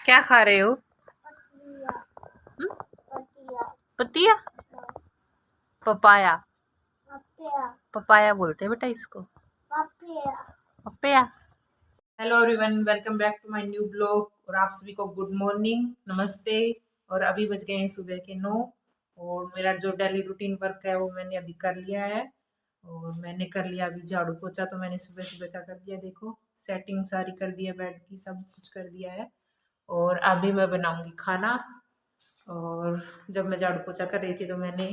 क्या खा रहे हो? पतिया? पपाया? पपाया बोलते हैं बेटा इसको। Papiya. Hello everyone, welcome back to my new blog. और आप सभी को गुड मॉर्निंग, नमस्ते। और अभी बज गए हैं सुबह के 9। और मेरा जो डेली रूटीन वर्क है वो मैंने अभी कर लिया है। और मैंने कर लिया अभी झाड़ू पोछा, तो मैंने सुबह सुबह का कर दिया। देखो सेटिंग सारी कर दी है, बेड की सब कुछ कर दिया है। और अभी मैं बनाऊंगी खाना। और जब मैं झाड़ू पोछा कर रही थी तो मैंने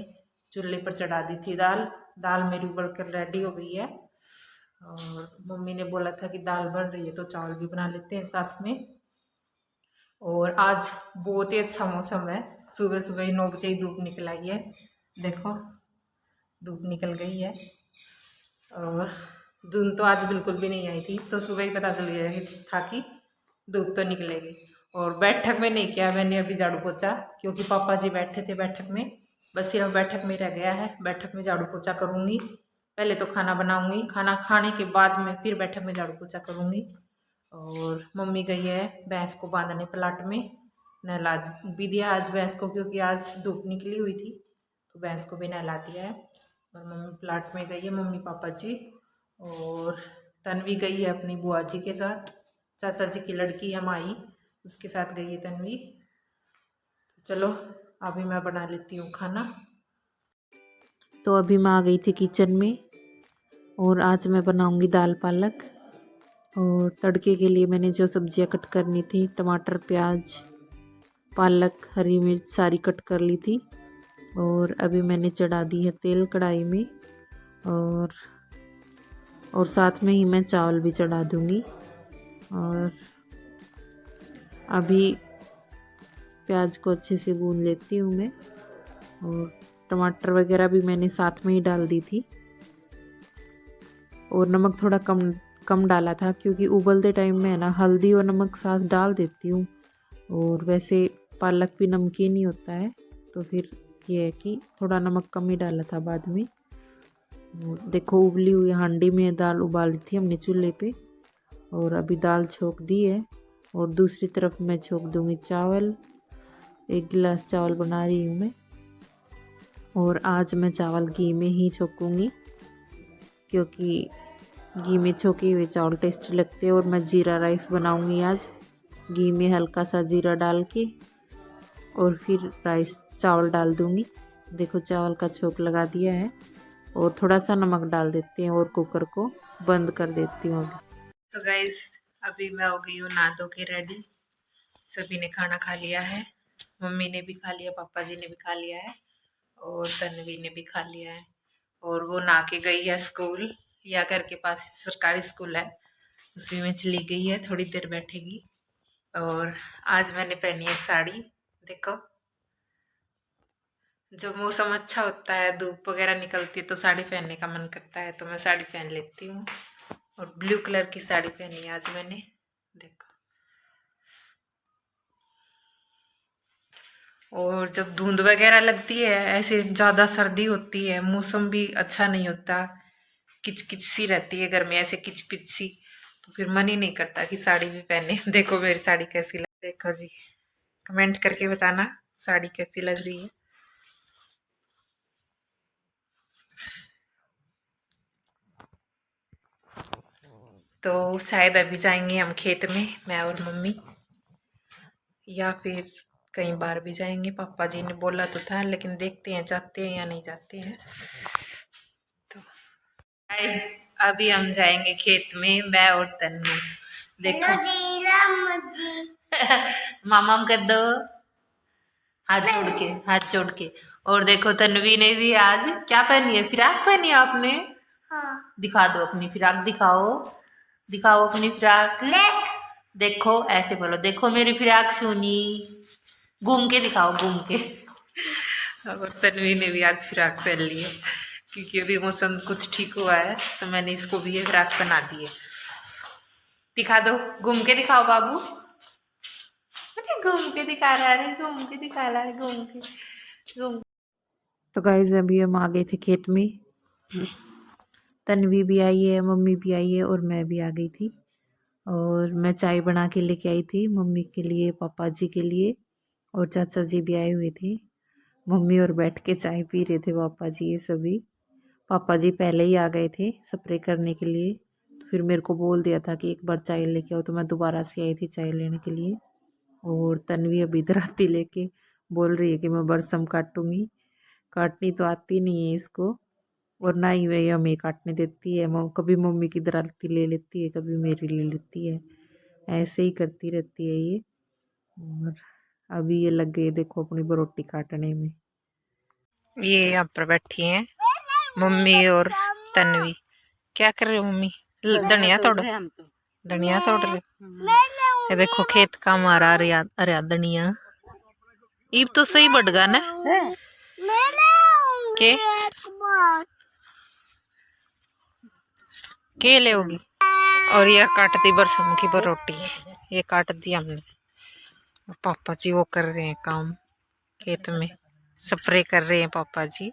चूल्हे पर चढ़ा दी थी दाल। दाल मेरी उबलकर रेडी हो गई है। और मम्मी ने बोला था कि दाल बन रही है तो चावल भी बना लेते हैं साथ में। और आज बहुत ही अच्छा मौसम है। सुबह सुबह ही 9 बजे ही धूप निकल आई है। देखो धूप निकल गई है। और धुंध तो आज बिल्कुल भी नहीं आई थी, तो सुबह ही पता चल गया था कि धूप तो निकलेगी। और बैठक में नहीं किया मैंने अभी झाड़ू पोछा, क्योंकि पापा जी बैठे थे बैठक में। बस सिर्फ बैठक में रह गया है। बैठक में झाड़ू पोछा करूँगी। पहले तो खाना बनाऊंगी, खाना खाने के बाद में फिर बैठक में झाड़ू पोछा करूँगी। और मम्मी गई है भैंस को बांधने प्लाट में। नहला भी दिया आज भैंस को, क्योंकि आज धूप निकली हुई थी तो भैंस को भी नहला दिया है। और मम्मी प्लाट में गई है, मम्मी पापा जी। और तन्वी गई है अपनी बुआ जी के साथ, चाचा जी की लड़की है माई, उसके साथ गई है तन्वी। तो चलो अभी मैं बना लेती हूँ खाना। तो अभी मैं आ गई थी किचन में। और आज मैं बनाऊंगी दाल पालक। और तड़के के लिए मैंने जो सब्जियां कट करनी थी, टमाटर, प्याज, पालक, हरी मिर्च सारी कट कर ली थी। और अभी मैंने चढ़ा दी है तेल कढ़ाई में। और साथ में ही मैं चावल भी चढ़ा दूंगी। और अभी प्याज को अच्छे से भून लेती हूँ मैं। और टमाटर वगैरह भी मैंने साथ में ही डाल दी थी। और नमक थोड़ा कम डाला था, क्योंकि उबलते टाइम में है ना हल्दी और नमक साथ डाल देती हूँ। और वैसे पालक भी नमकीन ही होता है, तो फिर ये है कि थोड़ा नमक कम ही डाला था बाद में। देखो उबली हुई हांडी में दाल उबाली थी हमने चूल्हे पे। और अभी दाल छोंक दी है। और दूसरी तरफ मैं छोंक दूंगी चावल। 1 गिलास चावल बना रही हूँ मैं। और आज मैं चावल घी में ही छोंकूंगी, क्योंकि घी में छोंके हुए चावल टेस्टी लगते हैं। और मैं जीरा राइस बनाऊंगी आज, घी में हल्का सा जीरा डाल के। और फिर राइस चावल डाल दूंगी। देखो चावल का छोंक लगा दिया है। और थोड़ा सा नमक डाल देते हैं और कुकर को बंद कर देती हूँ अभी। तो गाइस अभी मैं हो गई हूँ नहा धो के रेडी। सभी ने खाना खा लिया है। मम्मी ने भी खा लिया, पापा जी ने भी खा लिया है, और तन्वी ने भी खा लिया है। और वो नहा के गई है स्कूल, या घर के पास सरकारी स्कूल है, उसी में चली गई है, थोड़ी देर बैठेगी। और आज मैंने पहनी है साड़ी। देखो जब मौसम अच्छा होता है, धूप वगैरह निकलती है, तो साड़ी पहनने का मन करता है, तो मैं साड़ी पहन लेती हूँ। और ब्लू कलर की साड़ी पहनी है आज मैंने। देखो और जब धुंध वगैरह लगती है, ऐसे ज़्यादा सर्दी होती है, मौसम भी अच्छा नहीं होता, किचकिच सी रहती है घर में, ऐसे किचपिच सी, तो फिर मन ही नहीं करता कि साड़ी भी पहने। देखो मेरी साड़ी कैसी लग, देखो जी कमेंट करके बताना साड़ी कैसी लग रही है। तो शायद अभी जाएंगे हम खेत में, मैं और मम्मी, या फिर कई बार भी जाएंगे। पापा जी ने बोला तो था, लेकिन देखते हैं जाते हैं या नहीं जाते हैं। तो गाइस अभी हम जाएंगे खेत में, मैं और तन्नू। देखो मामा कर दो हाथ जोड़ के, हाथ जोड़ के। और देखो तन्वी ने भी आज क्या पहनी है, फिराक पहनी है आपने। हाँ। दिखा दो अपनी फिराक, दिखाओ दिखाओ अपनी फिराक। देखो ऐसे बोलो, देखो मेरी फिराक सुनी, घूम के दिखाओ घूम के। और तन्वी ने भी आज फिराक पहन ली है, क्योंकि अभी मौसम कुछ ठीक हुआ है, तो मैंने इसको भी ये फिराक बना दी है। दिखा दो, घूम के दिखाओ बाबू। घूम के दिखा रहा है, घूम के दिखा रहा है, घूम के घूम। तो गाइस अभी हम आ गए थे खेत में। तन्वी भी आई है, मम्मी भी आई है, और मैं भी आ गई थी। और मैं चाय बना के लेके आई थी मम्मी के लिए, पापा जी के लिए, और चाचा जी भी आए हुए थे। मम्मी और बैठ के चाय पी रहे थे पापा जी ये सभी। पापा जी पहले ही आ गए थे स्प्रे करने के लिए, तो फिर मेरे को बोल दिया था कि एक बार चाय लेके आओ, तो मैं दोबारा से आई थी चाय लेने के लिए। और तन्वी अभी इधर आती लेके बोल रही है कि मैं बरसम काटूंगी। काटनी तो आती नहीं है इसको, और ना ही वह हमें काटने देती है। कभी मम्मी की दरालती ले लेती है, कभी मेरी ले लेती है, ऐसे ही करती रहती है ये। और अभी ये लग गई देखो अपनी बरोटी काटने में। ये यहाँ पर बैठी हैं मम्मी और तन्वी। क्या कर रहे हो मम्मी? धनिया तोड़, धनिया तोड़ रहे। ये देखो खेत का हमारा अरे धनिया ईब तो सही बढ़गा ना के ले होगी। और ये काटती बरसम की बरोटी है, ये काट दी हमने। पापा जी वो कर रहे हैं काम खेत में, स्प्रे कर रहे हैं पापा जी।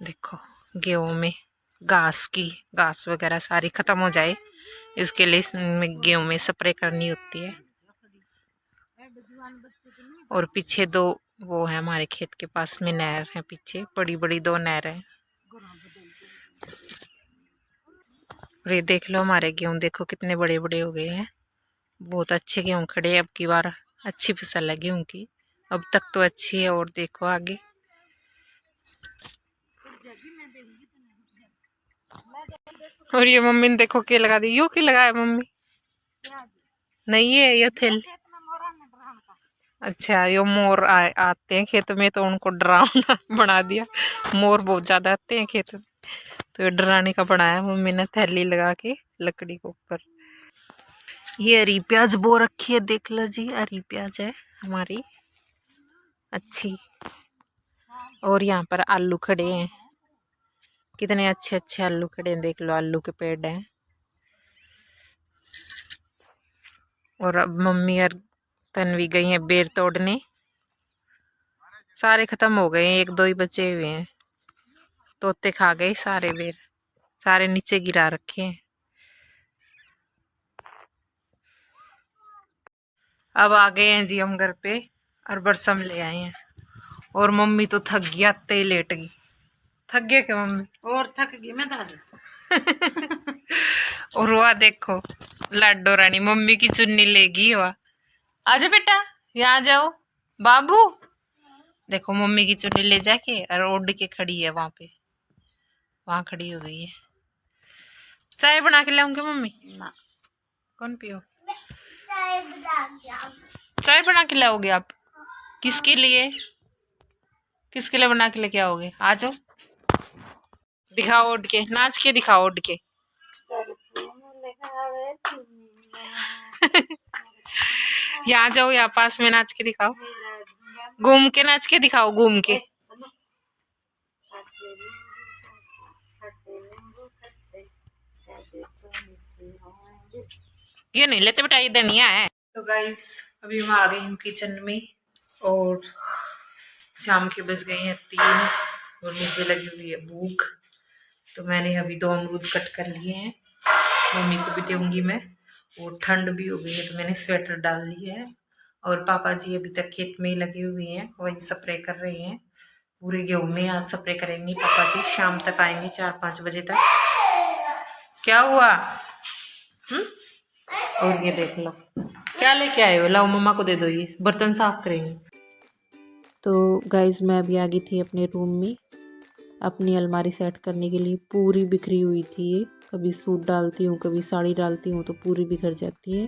देखो गेहूं में घास वगैरह सारी खत्म हो जाए, इसके लिए इसमें गेहूं में स्प्रे करनी होती है। और पीछे दो वो है हमारे खेत के पास में नहर है, पीछे बड़ी बड़ी दो नहर है। ये देख लो हमारे गेहूं देखो कितने बड़े बड़े हो गए हैं। बहुत अच्छे गेहूं खड़े हैं, अब की बार अच्छी फसल है गेहूं की। अब तक तो अच्छी है, और देखो आगे। और ये मम्मी ने देखो के लगा दी, यो की लगाया मम्मी? नहीं है ये थेल। अच्छा यो मोर आते हैं खेत में तो उनको डरावना बना दिया। मोर बहुत ज्यादा आते हैं खेत में, तो ये डराने का बनाया मम्मी ने थैली लगा के लकड़ी के ऊपर। ये हरी प्याज बो रखी है, देख लो जी, हरी प्याज है हमारी अच्छी। और यहाँ पर आलू खड़े हैं, कितने अच्छे अच्छे आलू खड़े हैं, देख लो आलू के पेड़ हैं। और अब मम्मी और तन्वी गई हैं बेर तोड़ने, सारे खत्म हो गए हैं, एक दो ही बचे हुए हैं। तोते खा गए सारे बेर, सारे नीचे गिरा रखे हैं। अब आ गए हैं जी हम घर पे, और बरसम ले आए हैं। और मम्मी तो थक गई, आते ही लेट गई। थक गए क्या मम्मी? और थक गई मैं दादी। और वह देखो लाडो रानी मम्मी की चुन्नी लेगी। वह आजा बेटा, यहाँ जाओ बाबू। देखो मम्मी की चुन्नी ले जाके और उड़ के खड़ी है वहां पे, वहां खड़ी हो गई है। चाय बना के लाऊंगी मम्मी ना? कौन पियो? चाय बना के लाओगे आप? किसके लिए, किसके लिए बना के लेके आओगे? आ जाओ, दिखाओ उड़ के, नाच के दिखाओ उड़ के। यहाँ जाओ, यहाँ पास में नाच के दिखाओ, घूम के नाच के दिखाओ, घूम के। ये नहीं लेते बेटा, ये धनिया है। तो गाइस अभी मैं आ गई हूँ किचन में, और शाम के बज गए हैं 3, और मुझे लगी हुई है भूख। तो मैंने अभी 2 अमरूद कट कर लिए हैं, मम्मी को भी दूंगी मैं। और ठंड भी हो गई है तो मैंने स्वेटर डाल लिया है। और पापा जी अभी तक खेत में ही लगे हुए हैं, वही स्प्रे कर रहे हैं पूरे गेहूं में। आज स्प्रे करेंगे पापा जी, शाम तक आएंगे 4-5 बजे तक। क्या हुआ? और ये देख लो क्या लेके आए हो, लाओ मम्मा को दे दो, ये बर्तन साफ करेंगे। तो गाइज मैं अभी आ गई थी अपने रूम में, अपनी अलमारी सेट करने के लिए। पूरी बिखरी हुई थी ये, कभी सूट डालती हूँ कभी साड़ी डालती हूँ तो पूरी बिखर जाती है।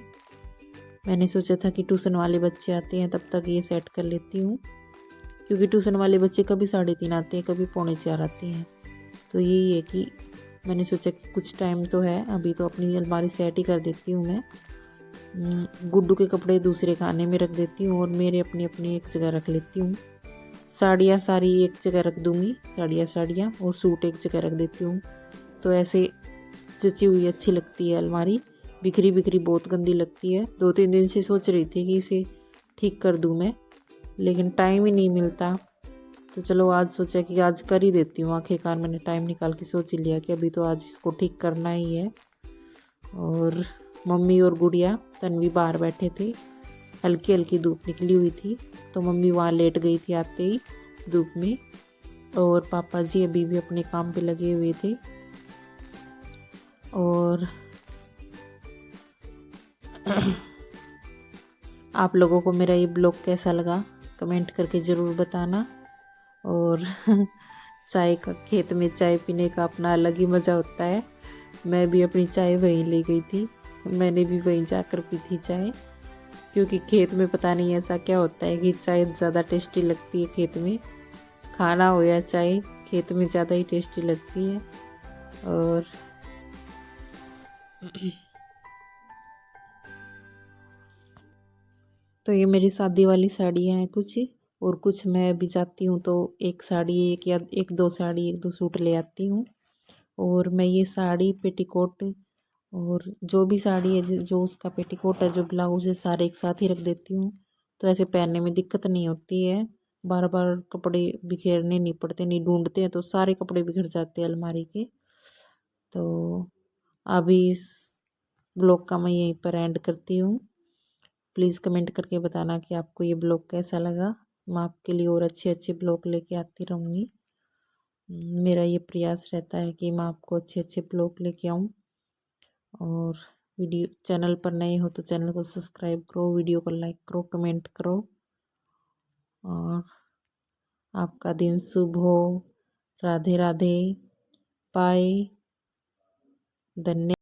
मैंने सोचा था कि ट्यूशन वाले बच्चे आते हैं तब तक ये सेट कर लेती हूँ, क्योंकि ट्यूशन वाले बच्चे कभी 3:30 आते हैं, कभी 3:45 आते हैं। तो यही है कि मैंने सोचा कि कुछ टाइम तो है अभी, तो अपनी अलमारी सेट ही कर देती हूँ मैं। गुड्डू के कपड़े दूसरे खाने में रख देती हूँ, और मेरे अपनी अपनी एक जगह रख लेती हूँ। साड़ियाँ सारी एक जगह रख दूँगी, साड़ियाँ, और सूट एक जगह रख देती हूँ। तो ऐसे जची हुई अच्छी लगती है अलमारी, बिखरी बिखरी बहुत गंदी लगती है। 2-3 दिन से सोच रही थी कि इसे ठीक कर दूँ मैं, लेकिन टाइम ही नहीं मिलता। तो चलो आज सोचा कि आज कर ही देती हूँ। आखिरकार मैंने टाइम निकाल के सोच ही लिया कि अभी तो आज इसको ठीक करना ही है। और मम्मी और गुड़िया तन्वी बाहर बैठे थे। हल्की हल्की धूप निकली हुई थी तो मम्मी वहाँ लेट गई थी आते ही धूप में, और पापा जी अभी भी अपने काम पे लगे हुए थे। और आप लोगों को मेरा ये ब्लॉग कैसा लगा कमेंट करके ज़रूर बताना। और चाय का, खेत में चाय पीने का अपना अलग ही मज़ा होता है। मैं भी अपनी चाय वहीं ले गई थी, मैंने भी वहीं जाकर पी थी चाय, क्योंकि खेत में पता नहीं ऐसा क्या होता है कि चाय ज़्यादा टेस्टी लगती है। खेत में खाना हो या चाय, खेत में ज़्यादा ही टेस्टी लगती है। और तो ये मेरी शादी वाली साड़ियाँ हैं कुछ, और कुछ मैं भी जाती हूँ तो एक साड़ी, एक या एक दो साड़ी, एक दो सूट ले आती हूँ। और मैं ये साड़ी, पेटीकोट और जो भी साड़ी है जो उसका पेटीकोट है, जो ब्लाउज है, सारे एक साथ ही रख देती हूँ। तो ऐसे पहनने में दिक्कत नहीं होती है, बार बार कपड़े बिखेरने नहीं पड़ते, नहीं ढूंढते हैं तो सारे कपड़े बिखर जाते हैं अलमारी के। तो अभी इस ब्लॉग का मैं यहीं पर एंड करती हूँ। प्लीज़ कमेंट करके बताना कि आपको ये ब्लॉग कैसा लगा। मैं आपके लिए और अच्छे अच्छे ब्लॉग लेके आती रहूँगी। मेरा ये प्रयास रहता है कि मैं आपको अच्छे अच्छे ब्लॉग लेके आऊँ। और वीडियो चैनल पर नए हो तो चैनल को सब्सक्राइब करो, वीडियो को लाइक करो, कमेंट करो। और आपका दिन शुभ हो। राधे राधे। बाय। धन्यवाद।